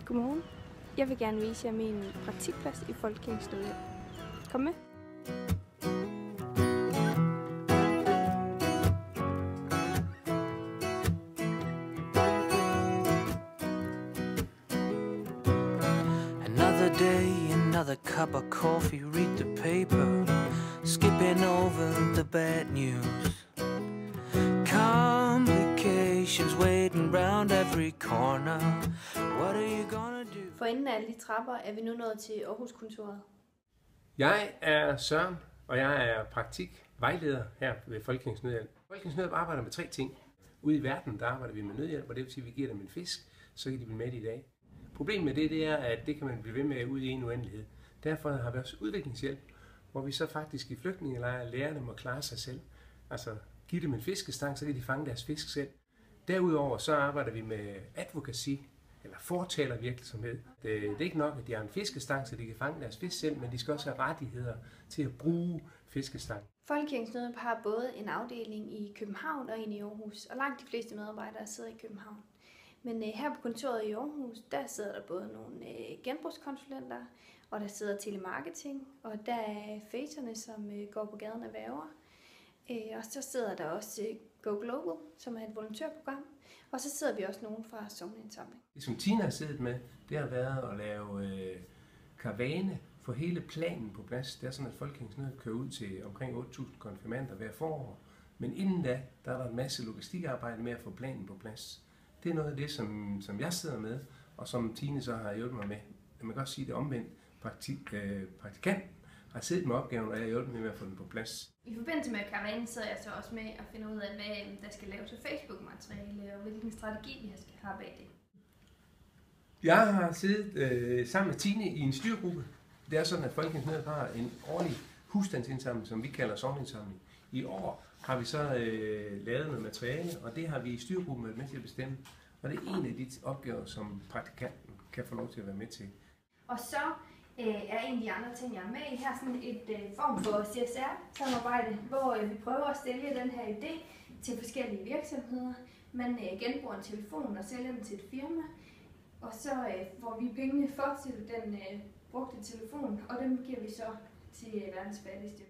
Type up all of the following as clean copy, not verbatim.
Godmorgen. Jeg vil gerne vise jer min praktikplads i Folkekirkens Nødhjælp. Kom med. Another day, another cup of coffee, read the paper, skipping over the bad news. Complications waiting round every corner. What are you gonna do? For enden af alle de trapper er vi nu nået til Aarhus-kontoret. Jeg er Søren, og jeg er praktikvejleder her ved Folkekirkens Nødhjælp. Folkekirkens Nødhjælp arbejder med 3 ting. Ude i verden, der arbejder vi med nødhjælp, og det vil sige, at vi giver dem en fisk, så kan de blive med i dag. Problemet med det er, at det kan man blive ved med ud i en uendelighed. Derfor har vi også udviklingshjælp, hvor vi så faktisk i flygtningelejre lærer dem at klare sig selv. Altså give dem en fiskestang, så kan de fange deres fisk selv. Derudover så arbejder vi med advocacy, eller fortalervirksomhed. Det er ikke nok, at de har en fiskestang, så de kan fange deres fisk selv, men de skal også have rettigheder til at bruge fiskestang. Folkekirkens Nødhjælp har både en afdeling i København og en i Aarhus, og langt de fleste medarbejdere sidder i København. Men her på kontoret i Aarhus, der sidder der både nogle genbrugskonsulenter, og der sidder telemarketing, og der er facerne, som går på gaden af værger. Og så sidder der også Go Global, som er et volontørprogram, og så sidder vi også nogen fra sogneindsamling. Det som Tina har siddet med, det har været at lave karavane for hele planen på plads. Det er sådan, at Folkekirkens Nødhjælp kører ud til omkring 8.000 konfirmander hver forår. Men inden da, der er der en masse logistikarbejde med at få planen på plads. Det er noget af det, som jeg sidder med, og som Tine så har hjulpet mig med. Man kan også sige det omvendt. Praktikanten har siddet med opgaven, og jeg har hjulpet mig med at få den på plads. I forbindelse med karavanen sidder jeg så også med at finde ud af, hvad der skal laves af Facebook-materiale, og hvilken strategi vi skal have bag det. Jeg har siddet sammen med Tine i en styrgruppe. Det er sådan, at Folkekirkens Nødhjælp har en årlig husstandsindsamling, som vi kalder sogneindsamling. I år har vi så lavet noget materiale, og det har vi i styrgruppen været med til at bestemme. Og det er en af de opgaver, som praktikanten kan få lov til at være med til. Og så er en af de andre ting, jeg er med i her, sådan et form for CSR-samarbejde, hvor vi prøver at sælge den her idé til forskellige virksomheder. Man genbruger en telefon og sælger den til et firma, og så får vi pengene for til den brugte telefon, og dem giver vi så til verdens fattigste.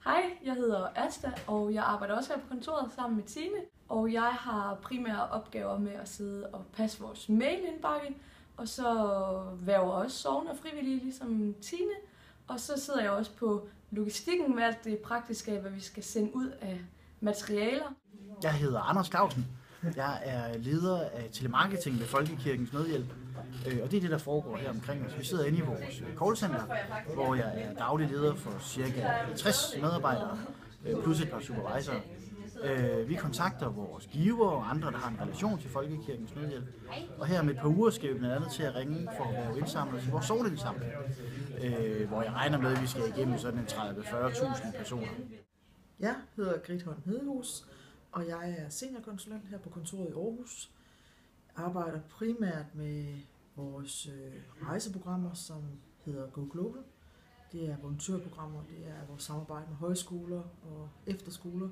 Hej, jeg hedder Asta, og jeg arbejder også her på kontoret sammen med Tine. Og jeg har primære opgaver med at sidde og passe vores mailindbakke, og så værger også sovende og frivillige, ligesom Tine. Og så sidder jeg også på logistikken med alt det praktiske af, hvad vi skal sende ud af materialer. Jeg hedder Anders Clausen. Jeg er leder af telemarketing ved Folkekirkens Nødhjælp. Og det er det, der foregår her omkring os. Vi sidder inde i vores callcenter, hvor jeg er daglig leder for ca. 50 medarbejdere, plus et par supervisorer. Vi kontakter vores giver og andre, der har en relation til Folkekirkens Nødhjælp. Og her med et par uger skal vi blandt andet til at ringe for at være indsamlet til vores sogneindsamling, hvor jeg regner med, at vi skal igennem sådan en 30-40.000 personer. Jeg hedder Gritholm Hedehus, og jeg er seniorkonsulent her på kontoret i Aarhus. Jeg arbejder primært med vores rejseprogrammer, som hedder Go Global. Det er volontørprogrammer, det er vores samarbejde med højskoler og efterskoler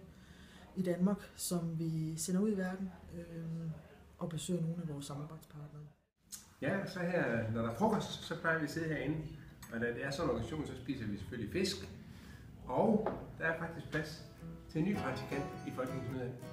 i Danmark, som vi sender ud i verden og besøger nogle af vores samarbejdspartnere. Ja, så her, når der er frokost, så plejer vi at sidde herinde, og da det er sådan en organisation, så spiser vi selvfølgelig fisk, og der er faktisk plads til en ny praktikant i Folkekirkens Nødhjælp.